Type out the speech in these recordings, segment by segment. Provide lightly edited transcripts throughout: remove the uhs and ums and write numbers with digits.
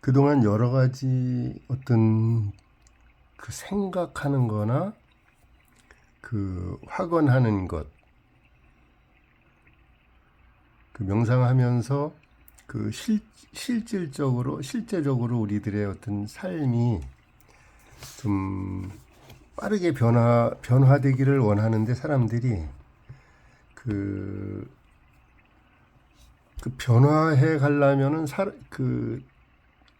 그동안 여러 가지 어떤 그 생각하는 거나 그 확언하는 것, 그 명상하면서 그 실제적으로 우리들의 어떤 삶이 좀 빠르게 변화되기를 원하는데 사람들이 그, 그 변화해 가려면은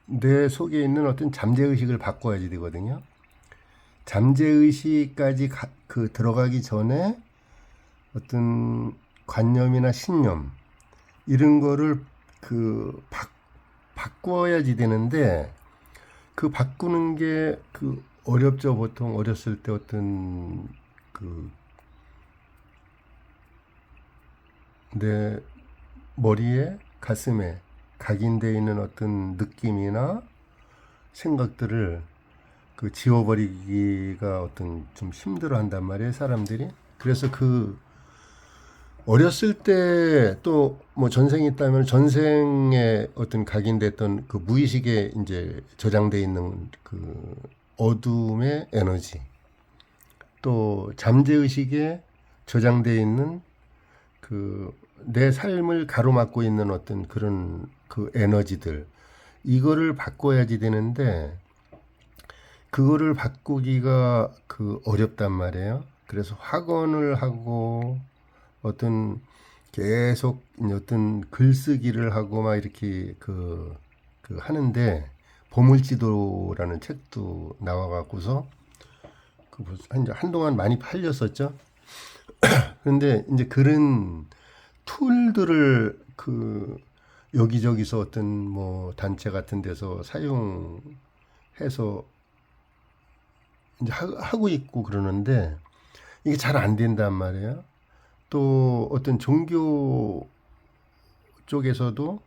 내 속에 있는 어떤 잠재의식을 바꿔야지 되거든요. 잠재의식까지 들어가기 전에 어떤 관념이나 신념 이런 거를 바꿔야지 되는데 그 바꾸는 게 어렵죠. 보통 어렸을 때 어떤 내 머리에 가슴에 각인되어 있는 어떤 느낌이나 생각들을 지워버리기가 어떤 좀 힘들어 한단 말이에요, 사람들이. 그래서 어렸을 때 또 뭐 전생이 있다면 전생에 어떤 각인됐던 그 무의식에 이제 저장돼 있는 그 어둠의 에너지, 또 잠재의식에 저장돼 있는 내 삶을 가로막고 있는 어떤 그런 에너지들, 이거를 바꿔야지 되는데 그거를 바꾸기가 어렵단 말이에요. 그래서 확언을 하고 어떤 계속 어떤 글쓰기를 하고 막 이렇게 하는데, 보물지도라는 책도 나와갖고서 한동안 많이 팔렸었죠. 그런데 이제 그런 툴들을 여기저기서 어떤 뭐 단체 같은 데서 사용해서 이제 하고 있고 그러는데 이게 잘 안 된단 말이에요. 또 어떤 종교 쪽에서도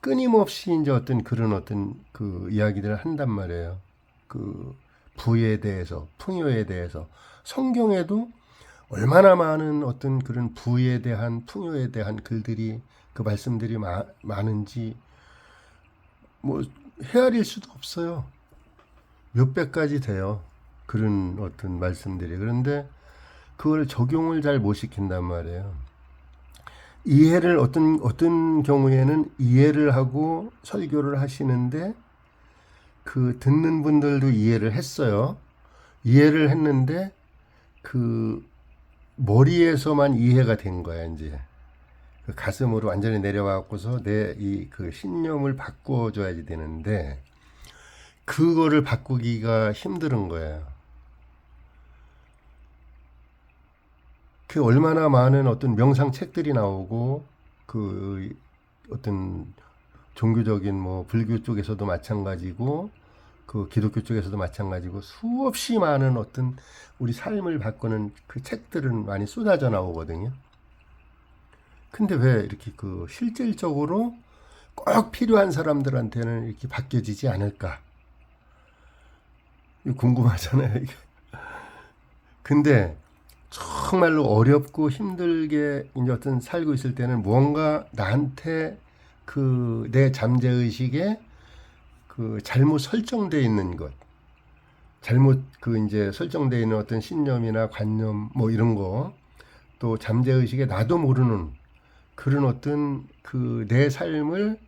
끊임없이 이제 어떤 그런 어떤 이야기들을 한단 말이에요. 부에 대해서, 풍요에 대해서. 성경에도 얼마나 많은 어떤 그런 부에 대한, 풍요에 대한 글들이, 말씀들이 많은지 뭐 헤아릴 수도 없어요. 몇백 가지 돼요. 그런 어떤 말씀들이. 그런데 그걸 적용을 잘 못 시킨단 말이에요. 이해를 어떤 경우에는 이해를 하고 설교를 하시는데 듣는 분들도 이해를 했어요. 이해를 했는데 머리에서만 이해가 된 거야, 이제. 가슴으로 완전히 내려와갖고서 내 신념을 바꿔줘야지 되는데 그거를 바꾸기가 힘든 거예요. 얼마나 많은 어떤 명상 책들이 나오고 어떤 종교적인 뭐 불교 쪽에서도 마찬가지고 기독교 쪽에서도 마찬가지고 수없이 많은 어떤 우리 삶을 바꾸는 책들은 많이 쏟아져 나오거든요. 근데 왜 이렇게 실질적으로 꼭 필요한 사람들한테는 이렇게 바뀌어지지 않을까? 이거 궁금하잖아요, 이게. 근데 정말로 어렵고 힘들게 이제 어떤 살고 있을 때는 무언가 나한테 내 잠재의식에 잘못 설정되어 있는 것, 잘못 이제 설정되어 있는 어떤 신념이나 관념 뭐 이런 거, 또 잠재의식에 나도 모르는 그런 어떤 내 삶을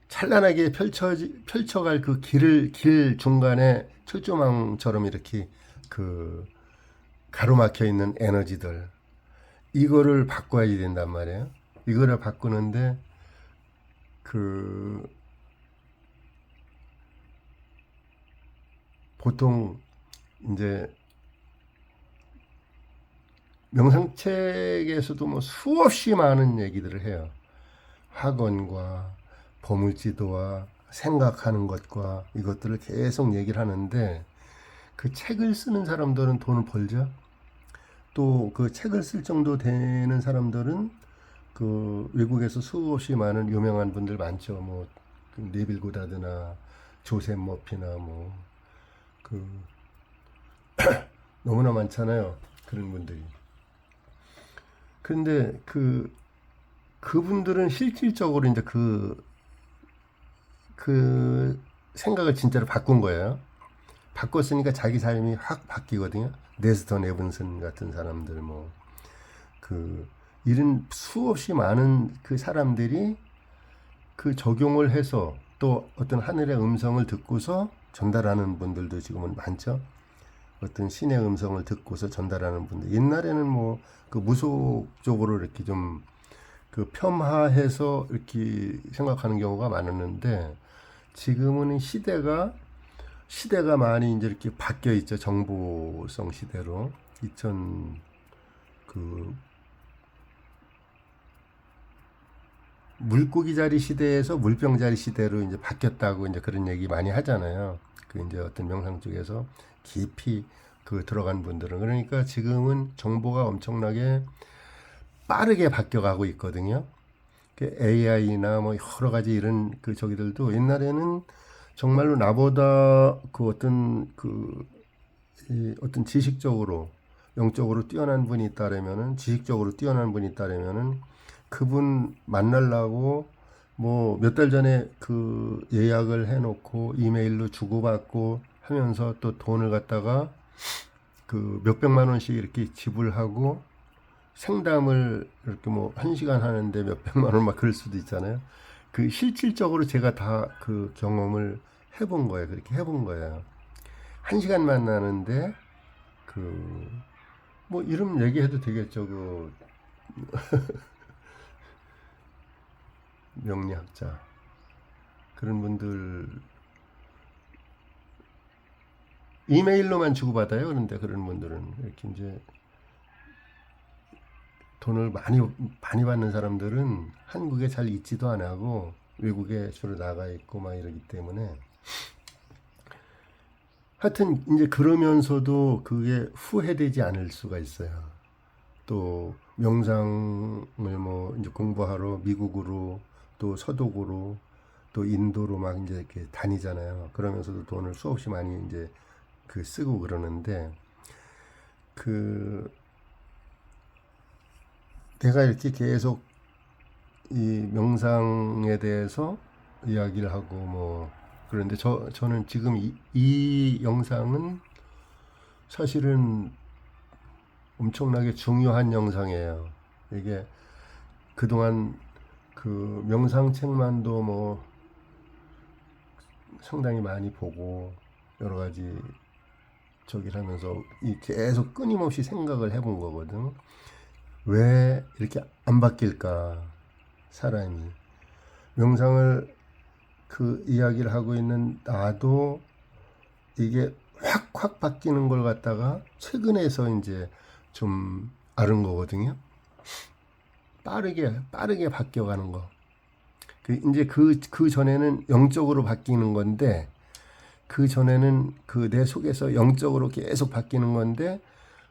찬란하게 펼쳐갈 길 중간에 철조망처럼 이렇게 가로막혀 있는 에너지들, 이거를 바꿔야 된단 말이에요. 이거를 바꾸는데 보통 이제 명상책에서도 뭐 수없이 많은 얘기들을 해요. 학원과 보물지도와 생각하는 것과 이것들을 계속 얘기를 하는데 책을 쓰는 사람들은 돈을 벌죠. 또 책을 쓸 정도 되는 사람들은 외국에서 수없이 많은 유명한 분들 많죠. 뭐 네빌 고다드나 조셉 머피나 뭐 너무나 많잖아요. 그런 분들이. 그런데 그분들은 실질적으로 이제 그 생각을 진짜로 바꾼 거예요. 바꿨으니까 자기 삶이 확 바뀌거든요. 네스턴 에븐슨 같은 사람들 그 이런 수없이 많은 그 사람들이 그 적용을 해서 또 어떤 하늘의 음성을 듣고서 전달하는 분들도 지금은 많죠. 어떤 신의 음성을 듣고서 전달하는 분들. 옛날에는 그 무속적으로 이렇게 좀 그 폄하해서 이렇게 생각하는 경우가 많았는데 지금은 시대가 많이 이제 이렇게 바뀌어 있죠. 정보성 시대로 2000 그 물고기 자리 시대에서 물병 자리 시대로 이제 바뀌었다고 이제 그런 얘기 많이 하잖아요. 그 이제 어떤 명상 쪽에서 깊이 그 들어간 분들은 그러니까 지금은 정보가 엄청나게 빠르게 바뀌어가고 있거든요. 그 AI나 여러 가지 이런 그 저기들도 옛날에는 정말로 나보다 그 어떤 지식적으로 영적으로 뛰어난 분이 있다라면은 지식적으로 뛰어난 분이 있다라면은 그분 만나려고 몇 달 전에 그 예약을 해놓고 이메일로 주고받고 하면서 또 돈을 갖다가 그 몇백만 원씩 이렇게 지불하고 생담을 이렇게 1시간 하는데 몇백만 원 막 그럴 수도 있잖아요. 그 실질적으로 제가 다 그 경험을 해본 거예요. 그렇게 해본 거예요. 1시간 만나는데 이름 얘기해도 되겠죠. 그 명리학자 그런 분들 이메일로만 주고받아요. 그런데 그런 분들은 이렇게 이제 돈을 많이 받는 사람들은 한국에 잘 있지도 안 하고 외국에 주로 나가 있고 막 이러기 때문에 하여튼 이제 그러면서도 그게 후회되지 않을 수가 있어요. 또 명상을 이제 공부하러 미국으로 또 서독으로 또 인도로 막 이제 이렇게 다니잖아요. 그러면서도 돈을 수없이 많이 이제 그 쓰고 그러는데 그 내가 이렇게 계속 이 명상에 대해서 이야기를 하고 그런데 저는 지금 이 영상은 사실은 엄청나게 중요한 영상이에요. 이게 그동안 그 명상책만도 상당히 많이 보고 여러 가지 저기를 하면서 계속 끊임없이 생각을 해본 거거든. 왜 이렇게 안 바뀔까 사람이 명상을 그 이야기를 하고 있는 나도 이게 확 바뀌는 걸 갖다가 최근에서 이제 좀 아는 거거든요. 빠르게 바뀌어가는 거. 이제 그 전에는 영적으로 바뀌는 건데 그 전에는 그 내 속에서 영적으로 계속 바뀌는 건데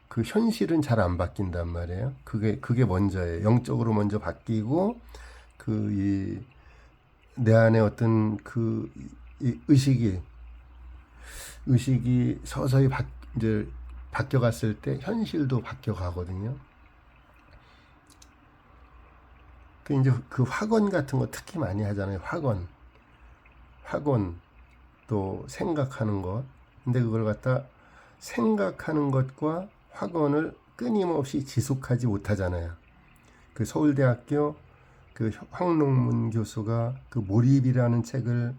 그 현실은 잘 안 바뀐단 말이에요. 그게 먼저예요. 영적으로 먼저 바뀌고 내 안에 어떤 이 의식이 서서히 이제 바뀌어갔을 때 현실도 바뀌어가거든요. 이제 그 확언 같은 거 특히 많이 하잖아요. 확언 또 생각하는 것. 근데 그걸 갖다 생각하는 것과 확언을 끊임없이 지속하지 못하잖아요. 그 서울대학교 그 황농문 교수가 그 몰입이라는 책을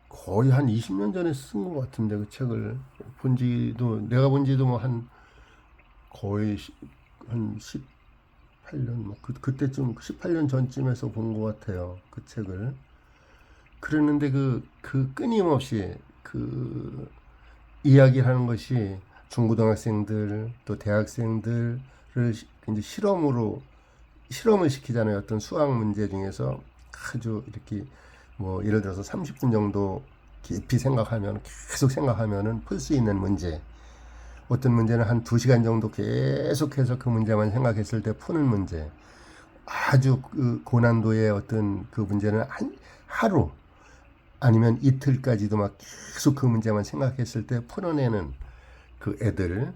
거의 한 20년 전에 쓴 것 같은데 그 책을 내가 본 지도 거의 한 18년 그때쯤 18년 전쯤에서 본 것 같아요. 그 책을. 그랬는데 그 끊임없이 그 이야기를 하는 것이 중고등학생들 또 대학생들을 이제 실험을 시키잖아요. 어떤 수학 문제 중에서 아주 이렇게 예를 들어서 30분 정도 깊이 계속 생각하면은 풀 수 있는 문제. 어떤 문제는 한 2시간 정도 계속해서 그 문제만 생각했을 때 푸는 문제. 아주 그 고난도의 어떤 그 문제는 하루 아니면 이틀까지도 막 계속 그 문제만 생각했을 때 풀어내는 그 애들.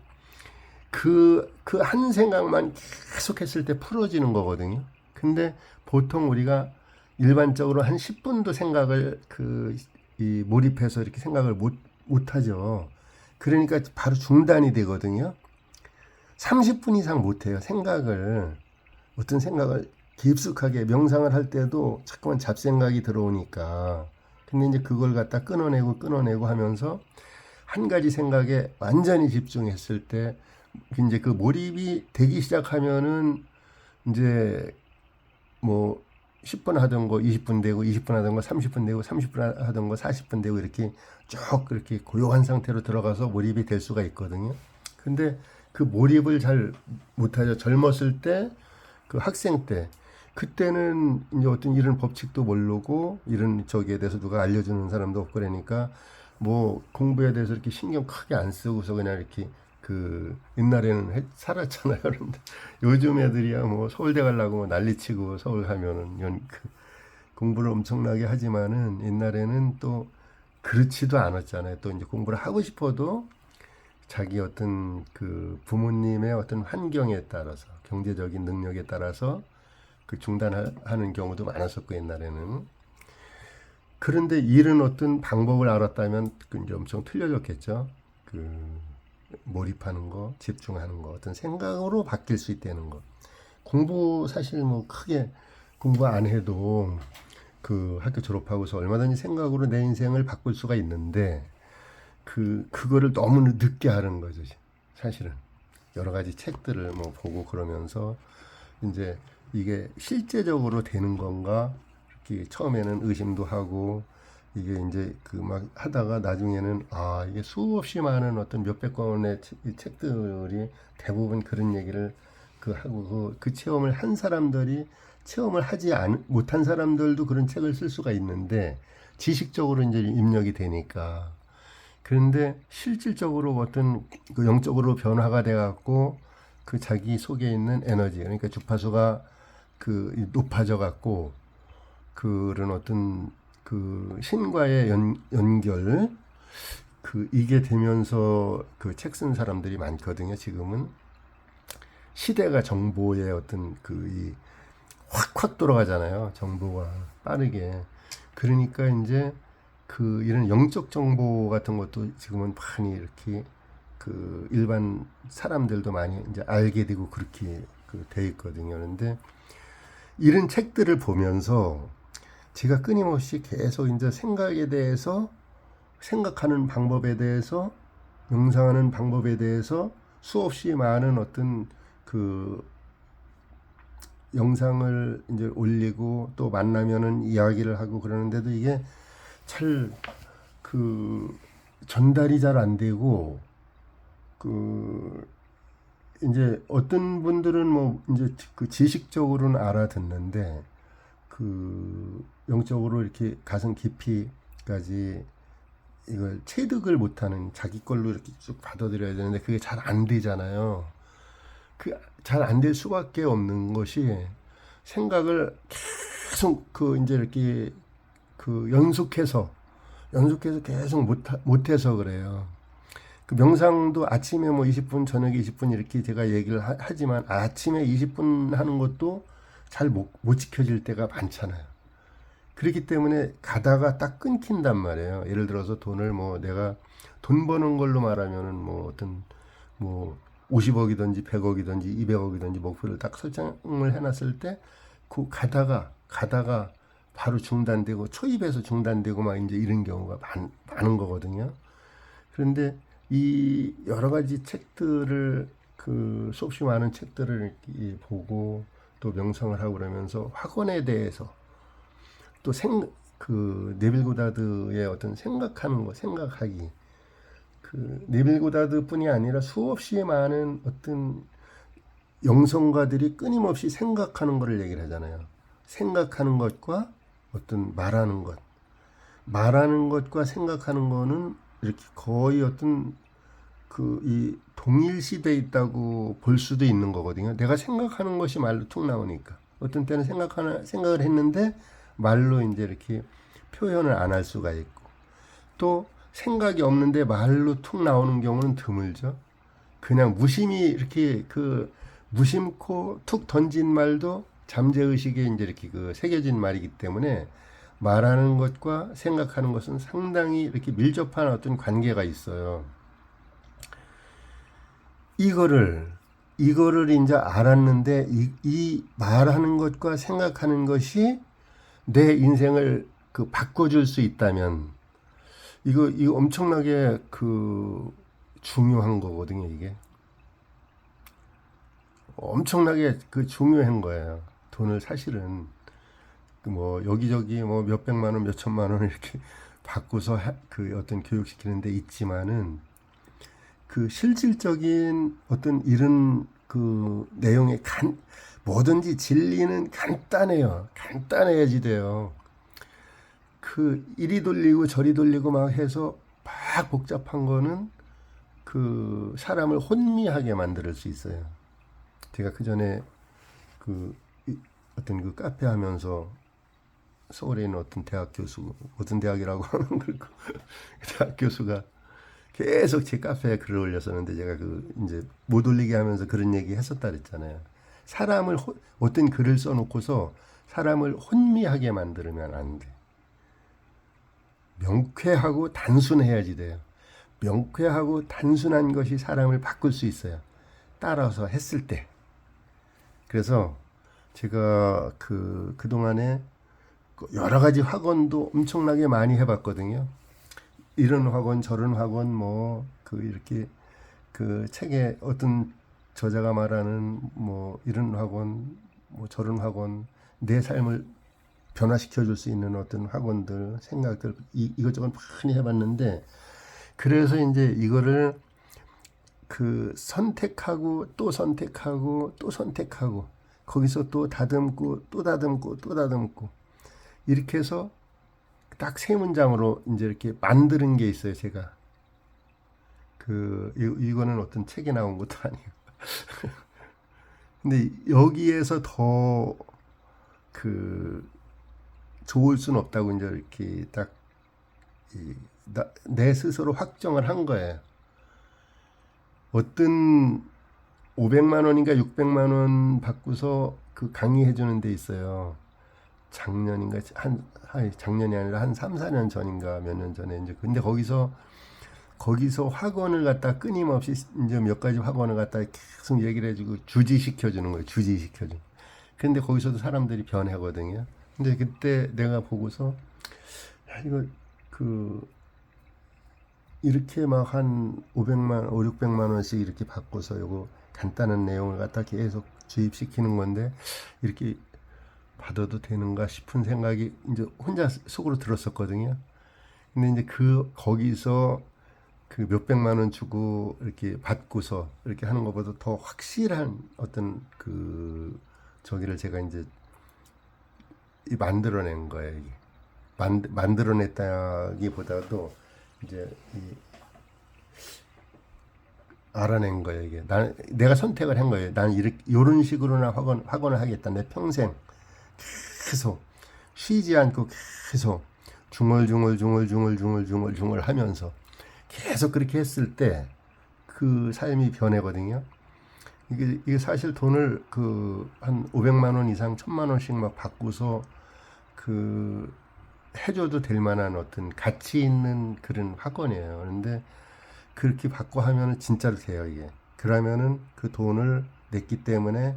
그 한 생각만 계속 했을 때 풀어지는 거거든요. 근데 보통 우리가 일반적으로 한 10분도 생각을 이 몰입해서 이렇게 생각을 못 하죠. 그러니까 바로 중단이 되거든요. 30분 이상 못 해요. 어떤 생각을 깊숙하게 명상을 할 때도 자꾸만 잡생각이 들어오니까. 근데 이제 그걸 갖다 끊어내고 하면서 한 가지 생각에 완전히 집중했을 때 이제 그 몰입이 되기 시작하면은 이제 뭐 10분 하던 거 20분 되고 20분 하던 거 30분 되고 30분 하던 거 40분 되고 이렇게 쭉 그렇게 고요한 상태로 들어가서 몰입이 될 수가 있거든요. 근데 그 몰입을 잘 못하죠. 젊었을 때, 그 학생 때, 그때는 이제 어떤 이런 법칙도 모르고 이런 저기에 대해서 누가 알려주는 사람도 없고 그러니까 뭐 공부에 대해서 이렇게 신경 크게 안 쓰고서 그냥 이렇게 옛날에는 살았잖아요. 그런데 요즘 애들이야 뭐 서울대 가려고 뭐 난리치고 서울 가면은 공부를 엄청나게 하지만은 옛날에는 또 그렇지도 않았잖아요. 또 이제 공부를 하고 싶어도 자기 어떤 그 부모님의 어떤 환경에 따라서 경제적인 능력에 따라서 중단하는 경우도 많았었고 옛날에는. 그런데 이런 어떤 방법을 알았다면 이제 엄청 틀려졌겠죠. 몰입하는 거, 집중하는 거, 어떤 생각으로 바뀔 수 있다는 거. 공부 사실 뭐 크게 공부 안 해도 학교 졸업하고서 얼마든지 생각으로 내 인생을 바꿀 수가 있는데 그거를 너무 늦게 하는 거죠. 사실은 여러 가지 책들을 뭐 보고 그러면서 이제 이게 실제적으로 되는 건가 이렇게 처음에는 의심도 하고 이게 이제 막 하다가 나중에는 이게 수없이 많은 어떤 몇백 권의 책들이 대부분 그런 얘기를 하고 그 체험을 한 사람들이 체험을 못한 사람들도 그런 책을 쓸 수가 있는데 지식적으로 이제 입력이 되니까. 그런데 실질적으로 어떤 영적으로 변화가 돼 갖고 자기 속에 있는 에너지, 그러니까 주파수가 높아져 갖고 그런 어떤 신과의 연결, 이게 되면서 책 쓴 사람들이 많거든요. 지금은 시대가 정보의 어떤 이 확 돌아가잖아요. 정보가 빠르게. 그러니까 이제 이런 영적 정보 같은 것도 지금은 많이 이렇게 일반 사람들도 많이 이제 알게 되고 그렇게 돼 있거든요. 그런데 이런 책들을 보면서 제가 끊임없이 계속 이제 생각에 대해서, 생각하는 방법에 대해서, 명상하는 방법에 대해서 수없이 많은 어떤 영상을 이제 올리고 또 만나면은 이야기를 하고 그러는데도 이게 잘 전달이 잘 안 되고 이제 어떤 분들은 뭐 이제 지식적으로는 알아듣는데 영적으로 이렇게 가슴 깊이까지 이걸 체득을 못하는, 자기 걸로 이렇게 쭉 받아들여야 되는데 그게 잘 안 되잖아요. 잘 안 될 수밖에 없는 것이 생각을 계속 이제 이렇게 연속해서 계속 못해서 그래요. 명상도 아침에 뭐 20분, 저녁에 20분 이렇게 제가 얘기를 하지만 아침에 20분 하는 것도 잘 못 지켜질 때가 많잖아요. 그렇기 때문에 가다가 딱 끊긴단 말이에요. 예를 들어서 돈을 내가 돈 버는 걸로 말하면은 어떤 50억이든지 100억이든지 200억이든지 목표를 딱 설정을 해놨을 때 가다가 바로 중단되고 초입에서 중단되고 막 이제 이런 경우가 많은 거거든요. 그런데 이 여러 가지 책들을 수없이 많은 책들을 보고 또 명상을 하고 그러면서 학원에 대해서 또 네빌 고다드의 어떤 생각하기, 네빌 고다드 뿐이 아니라 수없이 많은 어떤 영성가들이 끊임없이 생각하는 것을 얘기를 하잖아요. 생각하는 것과 어떤 말하는 것과 생각하는 거는 이렇게 거의 어떤 이 동일시돼 있다고 볼 수도 있는 거거든요. 내가 생각하는 것이 말로 툭 나오니까 어떤 때는 생각을 했는데 말로 이제 이렇게 표현을 안 할 수가 있고, 또 생각이 없는데 말로 툭 나오는 경우는 드물죠. 그냥 무심히 이렇게 무심코 툭 던진 말도 잠재의식에 이제 이렇게 그 새겨진 말이기 때문에 말하는 것과 생각하는 것은 상당히 이렇게 밀접한 어떤 관계가 있어요. 이거를 이제 알았는데 이 말하는 것과 생각하는 것이 내 인생을 그 바꿔줄 수 있다면 이거 엄청나게 그 중요한 거거든요. 이게 엄청나게 그 중요한 거예요. 돈을 사실은 뭐 여기저기 뭐 몇백만 원, 몇천만 원 이렇게 받고서 그 어떤 교육시키는 데 있지만은 그 실질적인 어떤 이런 그 내용의 뭐든지 진리는 간단해요. 간단해야지 돼요. 그 이리 돌리고 저리 돌리고 막 해서 막 복잡한 거는 그 사람을 혼미하게 만들 수 있어요. 제가 그 전에 그 어떤 그 카페 하면서 서울에 있는 어떤 대학 교수, 어떤 대학이라고 하는 그 대학 교수가 계속 제 카페에 글을 올렸었는데 제가 그 이제 못 올리게 하면서 그런 얘기 했었다 그랬잖아요. 사람을 어떤 글을 써놓고서 사람을 혼미하게 만들면 안 돼. 명쾌하고 단순해야지 돼요. 명쾌하고 단순한 것이 사람을 바꿀 수 있어요. 따라서 했을 때. 그래서 제가 그동안에 여러 가지 학원도 엄청나게 많이 해봤거든요. 이런 학원, 저런 학원, 뭐, 이렇게, 책에 어떤 저자가 말하는, 뭐, 이런 학원, 뭐, 저런 학원, 내 삶을 변화시켜 줄 수 있는 어떤 학원들, 생각들, 이것저것 많이 해봤는데, 그래서 이제 이거를 선택하고, 또 선택하고, 또 선택하고, 거기서 또 다듬고, 또 다듬고, 또 다듬고, 이렇게 해서 딱 세 문장으로 이제 이렇게 만드는 게 있어요, 제가. 이거는 어떤 책에 나온 것도 아니에요. 근데 여기에서 더 좋을 수는 없다고 이제 이렇게 딱 내 스스로 확정을 한 거예요. 어떤 500만 원인가 600만 원 받고서 그 강의해 주는 데 있어요. 작년인가 작년이 아니라 한 3, 4년 전인가 몇 년 전에 이제 근데 거기서 학원을 갖다 끊임없이 이제 몇 가지 학원을 갖다 계속 얘기를 해주고 주지시켜 주는 거예요. 주지시켜 주. 근데 거기서도 사람들이 변하거든요. 근데 그때 내가 보고서 야, 이거 이렇게 막 한 500만, 5, 600만 원씩 이렇게 받고서 요거 간단한 내용을 갖다 계속 주입시키는 건데 이렇게 받아도 되는가 싶은 생각이 이제 혼자 속으로 들었었거든요. 근데 이제 거기서 몇백만 원 주고 이렇게 받고서 이렇게 하는 것보다 더 확실한 어떤 저기를 제가 이제 만들어낸 거예요. 이게. 만들어냈다기보다도 이제 알아낸 거예요. 이게 내가 선택을 한 거예요. 난 이런 식으로나 학원을 하겠다. 내 평생 계속 쉬지 않고 계속 중얼중얼 하면서 계속 그렇게 했을 때 그 삶이 변해거든요. 이게 사실 돈을 한 500만 원 이상 1000만 원씩 막 받고서 해줘도 될 만한 어떤 가치 있는 그런 학원이에요. 그런데 그렇게 받고 하면은 진짜로 돼요, 이게. 그러면은 그 돈을 냈기 때문에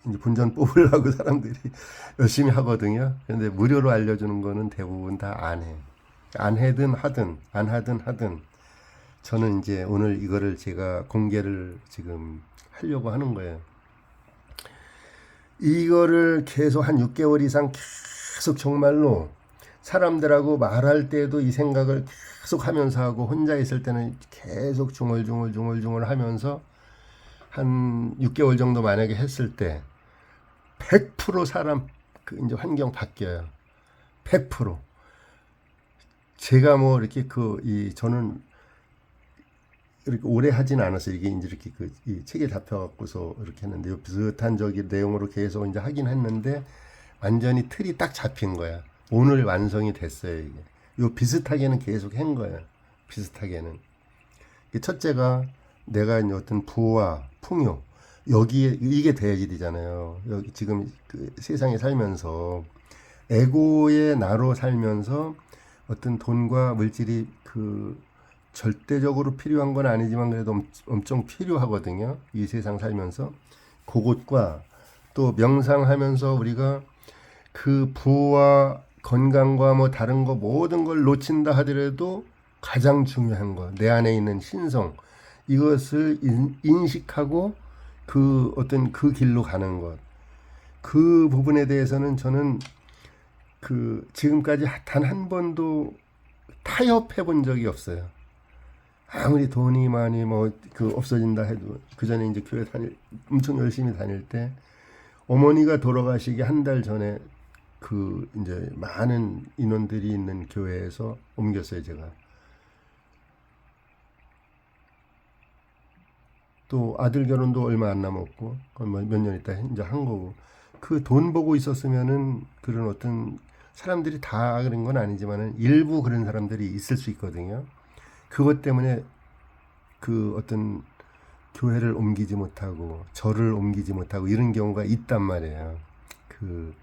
이제 본전 뽑으려고 사람들이 열심히 하거든요. 그런데 무료로 알려주는 거는 대부분 다 안 해. 안 하든 안 하든 저는 이제 오늘 이거를 제가 공개를 지금 하려고 하는 거예요. 이거를 계속 한 6개월 이상 계속 정말로 사람들하고 말할 때도 이 생각을 계속 하면서 하고 혼자 있을 때는 계속 중얼중얼 하면서 한 6개월 정도 만약에 했을 때 100% 사람 이제 환경 바뀌어요. 100%. 제가 뭐 이렇게 저는 이렇게 오래 하진 않았어요. 이게 이제 이렇게 이 책에 잡혀갖고서 이렇게 했는데 비슷한 저기 내용으로 계속 이제 하긴 했는데 완전히 틀이 딱 잡힌 거야. 오늘 완성이 됐어요. 이게. 요 비슷하게는 계속 한 거예요. 비슷하게는. 첫째가 내가 이제 어떤 부와 풍요, 여기에 이게 돼야지 되잖아요. 여기 지금 그 세상에 살면서 에고의 나로 살면서 어떤 돈과 물질이 그 절대적으로 필요한 건 아니지만 그래도 엄청 필요하거든요. 이 세상 살면서 그것과 또 명상하면서 우리가 그 부와 건강과 뭐 다른 거 모든 걸 놓친다 하더라도 가장 중요한 거, 내 안에 있는 신성, 이것을 인식하고 그 어떤 그 길로 가는 것. 그 부분에 대해서는 저는 그 지금까지 단 한 번도 타협해 본 적이 없어요. 아무리 돈이 많이 뭐 그 없어진다 해도 그 전에 이제 교회 엄청 열심히 다닐 때 어머니가 돌아가시기 한 달 전에 그 이제 많은 인원들이 있는 교회에서 옮겼어요, 제가. 또 아들 결혼도 얼마 안 남았고 몇 년 있다 이제 한 거고 그 돈 보고 있었으면은 그런 어떤 사람들이 다 그런 건 아니지만은 일부 그런 사람들이 있을 수 있거든요. 그것 때문에 그 어떤 교회를 옮기지 못하고 절을 옮기지 못하고 이런 경우가 있단 말이에요. 그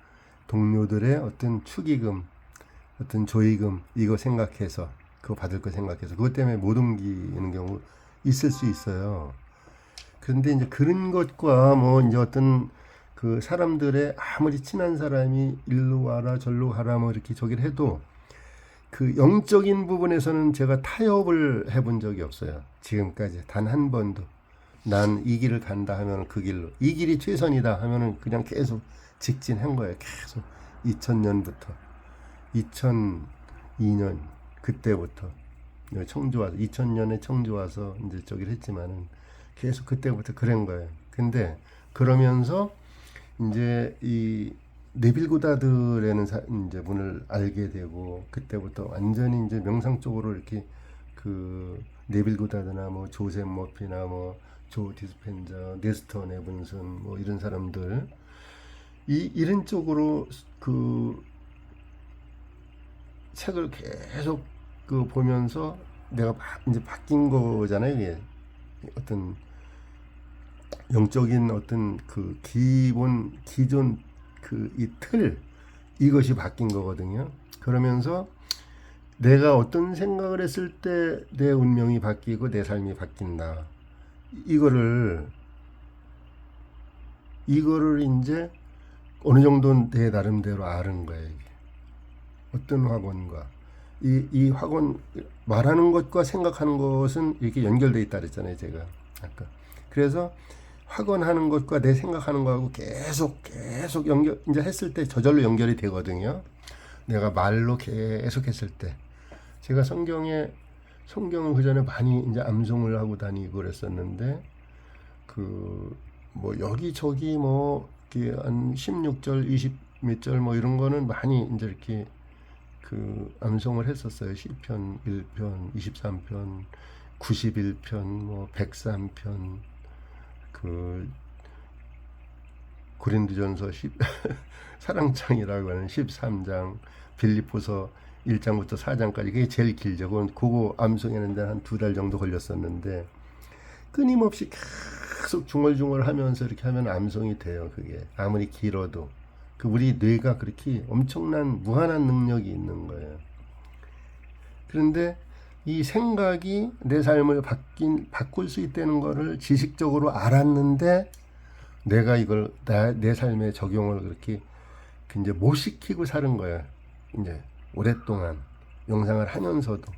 동료들의 어떤 축의금, 어떤 조의금 이거 생각해서 그거 받을 거 생각해서 그것 때문에 못 옮기는 경우 있을 수 있어요. 그런데 이제 그런 것과 뭐 이제 어떤 그 사람들의 아무리 친한 사람이 일로 와라 절로 가라 뭐 이렇게 저기를 해도 그 영적인 부분에서는 제가 타협을 해본 적이 없어요. 지금까지 단 한 번도. 난 이 길을 간다 하면 그 길로. 이 길이 최선이다 하면은 그냥 계속 직진한 거예요. 계속 2000년부터 2002년 그때부터 청주 와서 2000년에 청주 와서 이제 저기를 했지만은 계속 그때부터 그런 거예요. 근데 그러면서 이제 이 네빌 고다드라는 이제 분을 알게 되고 그때부터 완전히 이제 명상 쪽으로 이렇게 그 네빌 고다드나 뭐 조셉 머피나 뭐 조 디스펜자, 네스터 네분슨 뭐 이런 사람들 이런 쪽으로 그 책을 계속 그 보면서 내가 이제 바뀐 거잖아요. 이게 어떤 영적인 어떤 그 기존 그 이 틀 이것이 바뀐 거거든요. 그러면서 내가 어떤 생각을 했을 때 내 운명이 바뀌고 내 삶이 바뀐다. 이거를 이제 어느 정도 내 나름대로 아는 거예요. 이게. 어떤 학원과 이 학원 말하는 것과 생각하는 것은 이렇게 연결돼 있다 그랬잖아요, 제가 아까. 그래서 학원하는 것과 내 생각하는 거하고 계속 연결 이제 했을 때 저절로 연결이 되거든요. 내가 말로 계속 했을 때 제가 성경을 그 전에 많이 이제 암송을 하고 다니고 그랬었는데 그 뭐 여기저기 뭐 이렇게 한 16절, 20 몇 절 뭐 이런 거는 많이 이제 이렇게 그 암송을 했었어요. 시편 1편, 23편, 91편, 뭐 103편, 그 고린도전서 10 사랑장이라고 하는 13장, 빌립보서 1장부터 4장까지 그게 제일 길죠. 그거 암송하는데 한 2달 정도 걸렸었는데 끊임없이 계속 중얼중얼 하면서 이렇게 하면 암송이 돼요. 그게 아무리 길어도 그 우리 뇌가 그렇게 엄청난 무한한 능력이 있는 거예요. 그런데 이 생각이 내 삶을 바꿀 수 있다는 거를 지식적으로 알았는데 내가 이걸 내 삶에 적용을 그렇게 이제 못 시키고 사는 거예요. 이제 오랫동안 영상을 하면서도.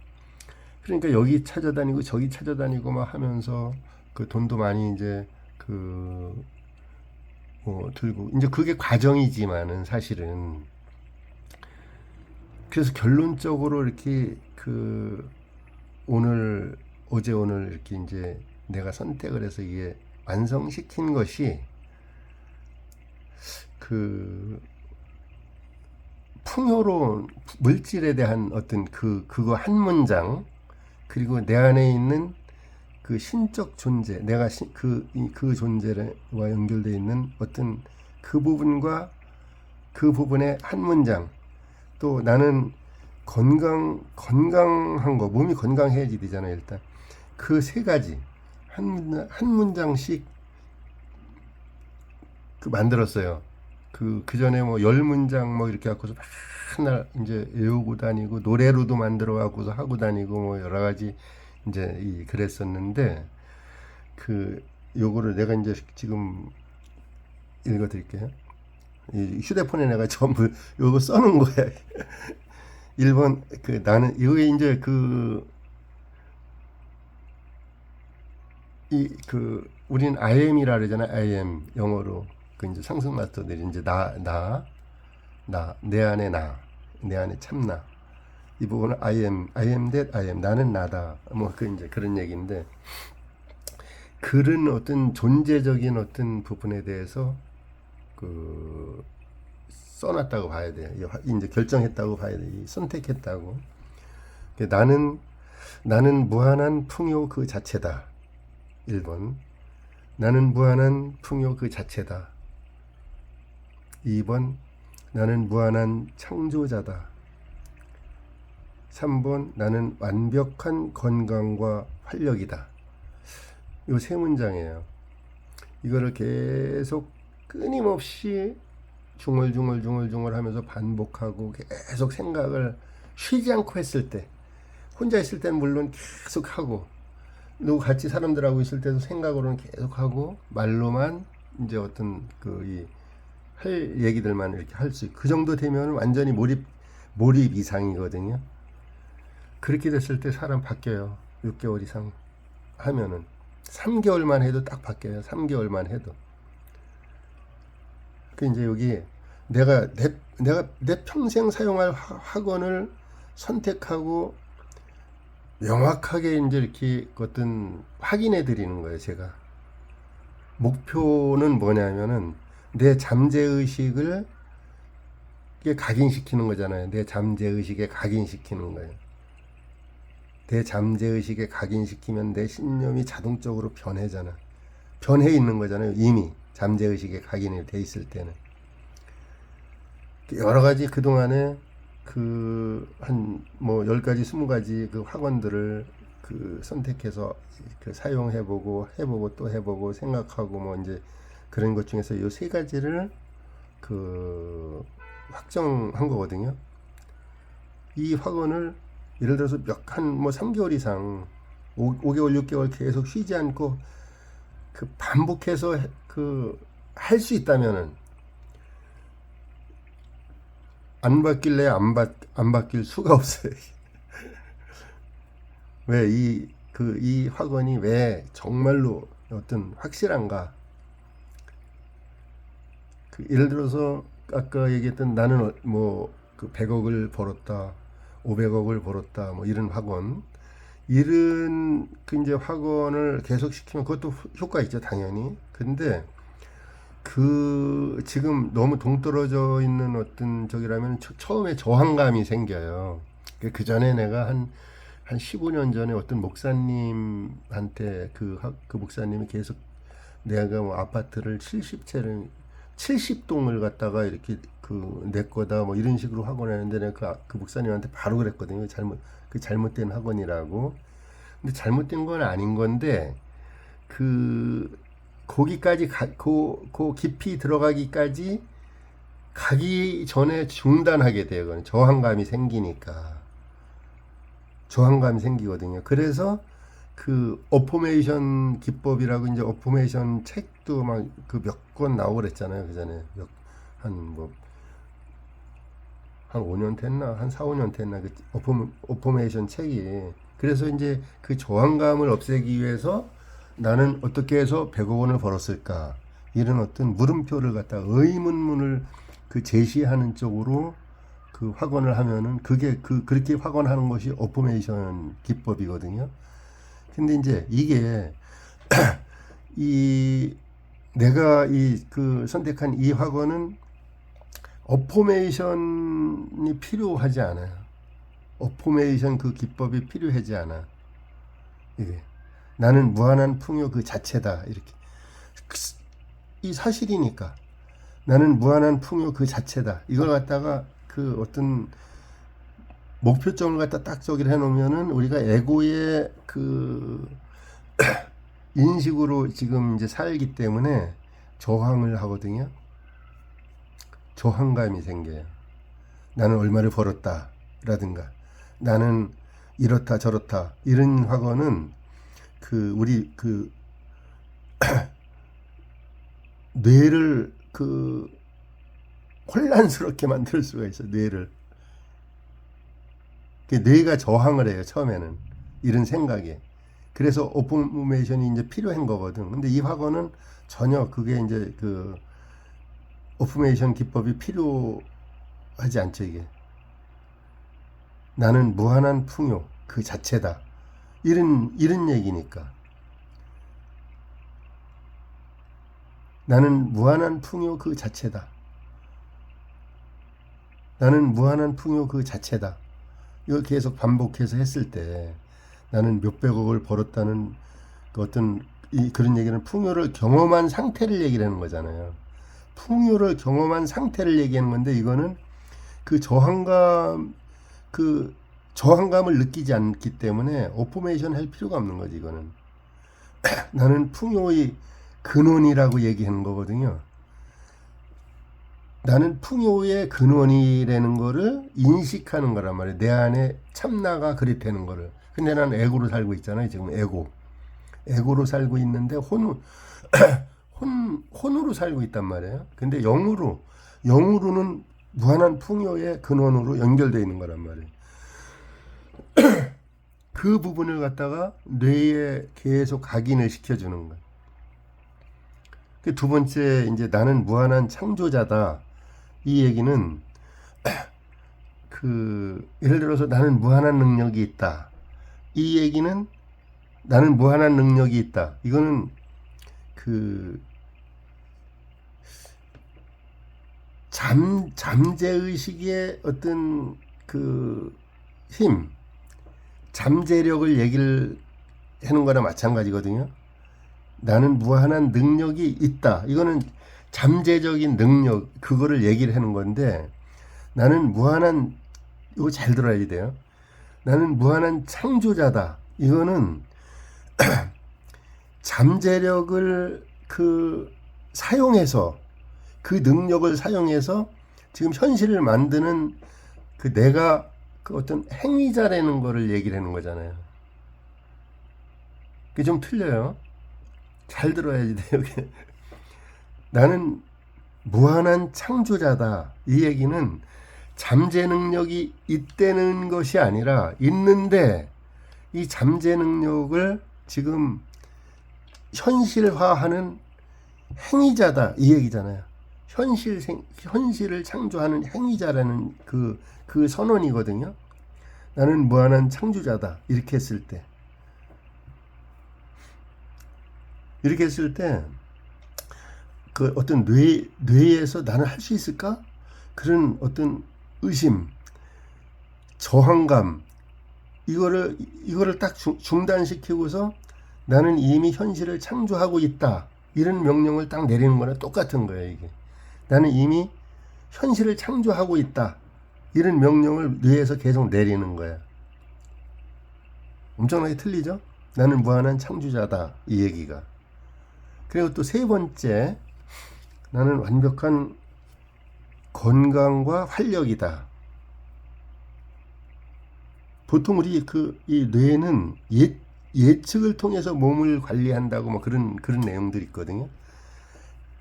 그러니까 여기 찾아다니고 저기 찾아다니고 막 하면서 그 돈도 많이 이제 그 들고 이제 그게 과정이지만은 사실은 그래서 결론적으로 이렇게 그 어제 오늘 이렇게 이제 내가 선택을 해서 이게 완성시킨 것이 그 풍요로운 물질에 대한 어떤 그거 한 문장 그리고 내 안에 있는 그 신적 존재 내가 그 존재와 연결되어 있는 어떤 그 부분과 그 부분의 한 문장 또 나는 건강한 거 몸이 건강해야지 되잖아요. 일단 그 세 가지 한 문장씩 그 만들었어요. 그 전에 뭐 10문장 뭐 이렇게 갖고서 맨날 이제 외우고 다니고 노래로도 만들어 갖고서 하고 다니고 뭐 여러 가지 이제 그랬었는데 그 요거를 내가 이제 지금 읽어 드릴게요. 이 휴대폰에 내가 전부 요거 써놓은 거야. 1번 그 나는 이게 이제 우린 I am이라 그러잖아. I am 영어로 그 이제 상승 마스터들이 이제 내 안에 내 안에 참나 이 부분은 I am that I am 나는 나다 뭐 그 이제 그런 얘기인데 글은 어떤 존재적인 어떤 부분에 대해서 그 써놨다고 봐야 돼. 이제 결정했다고 봐야 돼. 선택했다고. 나는 무한한 풍요 그 자체다. 1번. 나는 무한한 풍요 그 자체다. 2번. 나는 무한한 창조자다. 3번. 나는 완벽한 건강과 활력이다. 이 세 문장이에요. 이거를 계속 끊임없이 중얼중얼 하면서 반복하고 계속 생각을 쉬지 않고 했을 때, 혼자 있을 때는 물론 계속 하고, 누구 같이 사람들하고 있을 때도 생각으로는 계속 하고, 말로만 이제 어떤 할 얘기들만 이렇게 할 수 있고, 그 정도 되면 완전히 몰입 이상이거든요. 그렇게 됐을 때 사람 바뀌어요. 6개월 이상 하면은. 3개월만 해도 딱 바뀌어요. 3개월만 해도. 그 이제 여기 내가 내 평생 사용할 학원을 선택하고 명확하게 이제 이렇게 어떤 확인해 드리는 거예요. 제가 목표는 뭐냐면은 내 잠재 의식을 각인시키는 거잖아요. 내 잠재 의식에 각인시키는 거예요. 내 잠재 의식에 각인시키면 내 신념이 자동적으로 변해잖아. 변해 있는 거잖아요. 이미 잠재 의식에 각인이 돼 있을 때는. 여러 가지 그동안에 한 뭐 10가지, 20가지 그 학원들을 선택해서 사용해보고, 또 해보고, 생각하고 뭐 이제 그런 것 중에서 요 3가지를 확정한 거거든요. 이 학원을 예를 들어서 한 3개월 이상, 5개월, 6개월 계속 쉬지 않고 반복해서 할 수 있다면은 안 바뀔래 안 바뀔 수가 없어요. 왜 이 학원이 왜 정말로 어떤 확실한가? 예를 들어서 아까 얘기했던 나는 뭐 100억을 벌었다, 500억을 벌었다, 뭐 이런 학원, 이런 이제 학원을 계속 시키면 그것도 효과 있죠, 당연히. 근데 지금 너무 동떨어져 있는 어떤 저기라면 처음에 저항감이 생겨요. 그 전에 내가 한 15년 전에 어떤 목사님한테 그 목사님이 계속 내가 뭐 아파트를 70동을 갖다가 이렇게 내 거다 뭐 이런 식으로 학원 하는데 내가 그 목사님한테 바로 그랬거든요. 잘못된 학원이라고. 근데 잘못된 건 아닌 건데 거기까지 깊이 들어가기까지 가기 전에 중단하게 돼요. 저항감이 생기거든요. 그래서 어포메이션 기법이라고 이제 어포메이션 책도 막 몇 권 나오고 그랬잖아요. 그 전에 한 5년 됐나? 한 4, 5년 됐나? 어포메이션 책이. 그래서 이제 저항감을 없애기 위해서 나는 어떻게 해서 100억 원을 벌었을까? 이런 어떤 물음표를 갖다가 의문문을 제시하는 쪽으로 확언을 하면은 그렇게 확언하는 것이 어포메이션 기법이거든요. 근데 이제 이게 내가 선택한 이 확언은 어포메이션이 필요하지 않아요. 어포메이션 기법이 필요하지 않아. 이게 나는 무한한 풍요 그 자체다. 이렇게 이 사실이니까 나는 무한한 풍요 그 자체다. 이걸 갖다가 어떤 목표점을 갖다 딱 저기를 해놓으면은 우리가 에고의 인식으로 지금 이제 살기 때문에 저항을 하거든요. 저항감이 생겨요. 나는 얼마를 벌었다 라든가 나는 이렇다 저렇다 이런 확언은 우리 뇌를 혼란스럽게 만들 수가 있어. 뇌를 뇌가 저항을 해요. 처음에는 이런 생각에. 그래서 오포메이션이 이제 필요한 거거든. 근데 이 확언은 전혀 그게 이제 오포메이션 기법이 필요하지 않죠. 이게 나는 무한한 풍요 그 자체다. 이런 얘기니까. 나는 무한한 풍요 그 자체다. 나는 무한한 풍요 그 자체다. 이거 계속 반복해서 했을 때 나는 몇백억을 벌었다는 어떤 그런 얘기는 풍요를 경험한 상태를 얘기를 하는 거잖아요. 풍요를 경험한 상태를 얘기하는 건데 이거는 저항감을 느끼지 않기 때문에 오포메이션 할 필요가 없는 거지. 이거는 나는 풍요의 근원이라고 얘기하는 거거든요. 나는 풍요의 근원이라는 거를 인식하는 거란 말이에요. 내 안에 참나가 그리 되는 거를. 근데 나는 에고로 살고 있잖아요. 지금 에고로 살고 있는데 혼으로 살고 있단 말이에요. 근데 영으로는 무한한 풍요의 근원으로 연결되어 있는 거란 말이에요. 그 부분을 갖다가 뇌에 계속 각인을 시켜주는 거예요. 두 번째, 이제 나는 무한한 창조자다. 이 얘기는 예를 들어서 나는 무한한 능력이 있다. 이 얘기는 나는 무한한 능력이 있다. 이거는 잠재의식의 어떤 힘, 잠재력을 얘기를 하는 거나 마찬가지거든요. 나는 무한한 능력이 있다. 이거는 잠재적인 능력, 그거를 얘기를 하는 건데, 나는 무한한, 이거 잘 들어야 돼요. 나는 무한한 창조자다. 이거는 잠재력을 사용해서, 그 능력을 사용해서 지금 현실을 만드는 내가 어떤 행위자라는 거를 얘기를 하는 거잖아요. 그게 좀 틀려요. 잘 들어야지 돼요. 나는 무한한 창조자다. 이 얘기는 잠재 능력이 있다는 것이 아니라 있는데 이 잠재 능력을 지금 현실화하는 행위자다. 이 얘기잖아요. 현실을 창조하는 행위자라는 그 선언이거든요. 나는 무한한 창조자다. 이렇게 했을 때 어떤 뇌에서 나는 할 수 있을까? 그런 어떤 의심, 저항감, 이거를 딱 중단시키고서 나는 이미 현실을 창조하고 있다. 이런 명령을 딱 내리는 거랑 똑같은 거예요, 이게. 나는 이미 현실을 창조하고 있다. 이런 명령을 뇌에서 계속 내리는 거야. 엄청나게 틀리죠? 나는 무한한 창조자다. 이 얘기가. 그리고 또 세 번째, 나는 완벽한 건강과 활력이다. 보통 우리 이 뇌는 예측을 통해서 몸을 관리한다고 뭐 그런 내용들이 있거든요.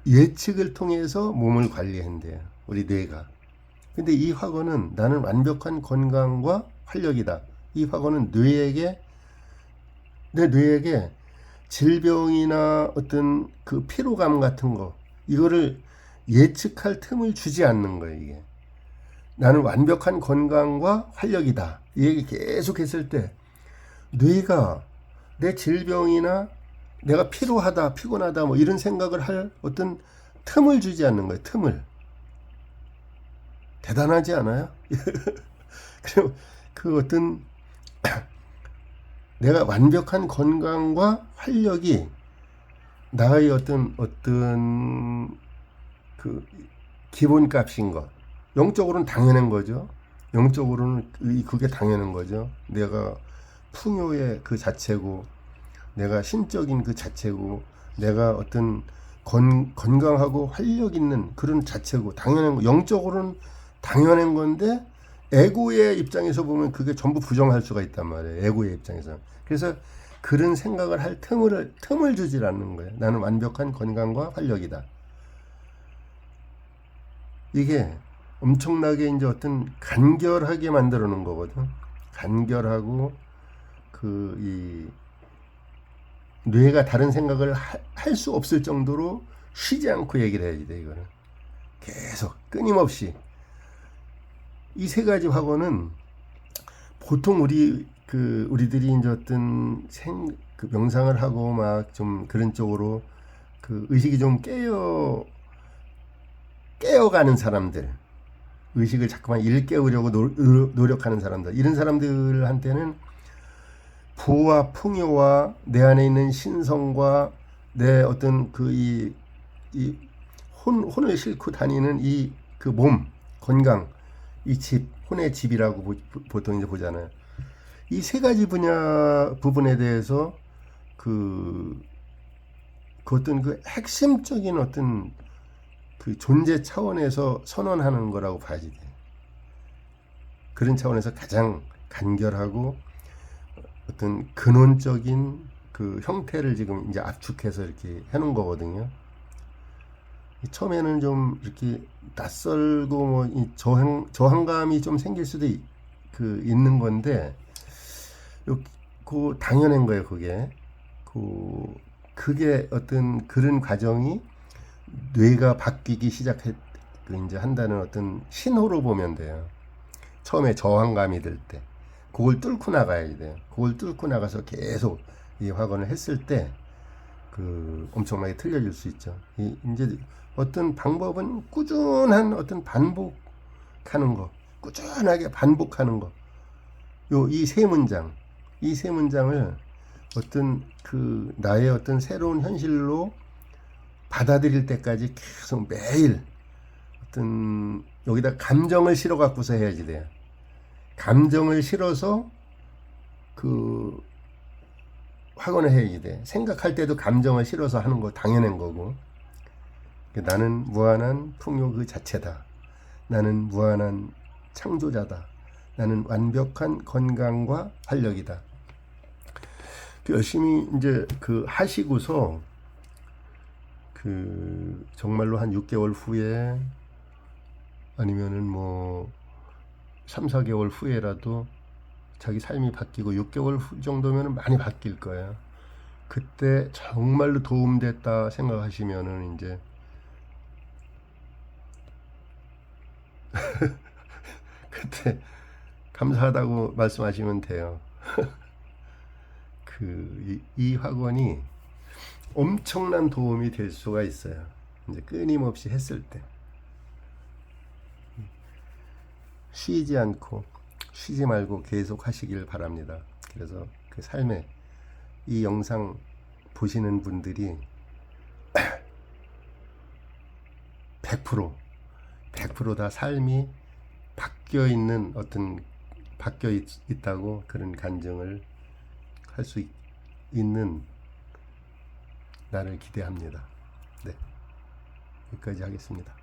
예측을 통해서 몸을 관리한대요. 우리 뇌가. 근데 이 확언은 나는 완벽한 건강과 활력이다. 이 확언은 내 뇌에게 질병이나 어떤 피로감 같은 거, 이거를 예측할 틈을 주지 않는 거예요, 이게. 나는 완벽한 건강과 활력이다. 이 얘기 계속 했을 때, 뇌가 내 질병이나 내가 피로하다, 피곤하다, 뭐 이런 생각을 할 어떤 틈을 주지 않는 거예요, 틈을. 대단하지 않아요? 그리고 어떤 내가 완벽한 건강과 활력이 나의 어떤 기본값인 것. 영적으로는 당연한 거죠. 영적으로는 그게 당연한 거죠. 내가 풍요의 그 자체고, 내가 신적인 그 자체고, 내가 어떤 건강하고 활력 있는 그런 자체고 당연한 거, 영적으로는 당연한 건데 에고의 입장에서 보면 그게 전부 부정할 수가 있단 말이에요. 에고의 입장에서. 그래서 그런 생각을 할 틈을 주질 않는 거예요. 나는 완벽한 건강과 활력이다. 이게 엄청나게 이제 어떤 간결하게 만들어 놓은 거거든. 간결하고 이 뇌가 다른 생각을 할 수 없을 정도로 쉬지 않고 얘기를 해야 돼. 이거는 계속 끊임없이 이 세 가지 확언은 보통 우리들이 이제 어떤 그 명상을 하고 막 좀 그런 쪽으로 그 의식이 좀 깨어가는 사람들, 의식을 자꾸만 일깨우려고 노력하는 사람들, 이런 사람들한테는 부와 풍요와 내 안에 있는 신성과 내 어떤 혼을 싣고 다니는 이 그 몸, 건강, 이 집, 혼의 집이라고 보통 이제 보잖아요. 이 세 가지 부분에 대해서 그 어떤 그 핵심적인 어떤 그 존재 차원에서 선언하는 거라고 봐야지 돼. 그런 차원에서 가장 간결하고 어떤 근원적인 그 형태를 지금 이제 압축해서 이렇게 해놓은 거거든요. 처음에는 좀 이렇게 낯설고 뭐 이 저항감이 좀 생길 수도 있는 건데, 그 당연한 거예요. 그게 어떤 그런 과정이 뇌가 바뀌기 이제 한다는 어떤 신호로 보면 돼요. 처음에 저항감이 들 때, 그걸 뚫고 나가야 돼요. 그걸 뚫고 나가서 계속 이 확언을 했을 때, 엄청나게 틀려질 수 있죠. 이제 어떤 방법은 꾸준한 어떤 반복하는 거, 꾸준하게 반복하는 거. 이 세 문장을 어떤 나의 어떤 새로운 현실로 받아들일 때까지 계속 매일 어떤 여기다 감정을 실어 갖고서 해야지 돼요. 감정을 실어서 확언을 해야지 돼. 생각할 때도 감정을 실어서 하는 거 당연한 거고. 나는 무한한 풍요 그 자체다. 나는 무한한 창조자다. 나는 완벽한 건강과 활력이다. 열심히 이제 하시고서 정말로 한 6개월 후에 아니면은 뭐 3, 4개월 후에라도 자기 삶이 바뀌고 6개월 후 정도면 많이 바뀔 거예요. 그때 정말로 도움됐다 생각하시면은 이제 그때 감사하다고 말씀하시면 돼요. 이 학원이 엄청난 도움이 될 수가 있어요. 이제 끊임없이 했을 때. 쉬지 말고 계속 하시길 바랍니다. 그래서 그 삶에 이 영상 보시는 분들이 100%다 삶이 바뀌어 있다고 그런 간증을 할 수 있는 날을 기대합니다. 네, 여기까지 하겠습니다.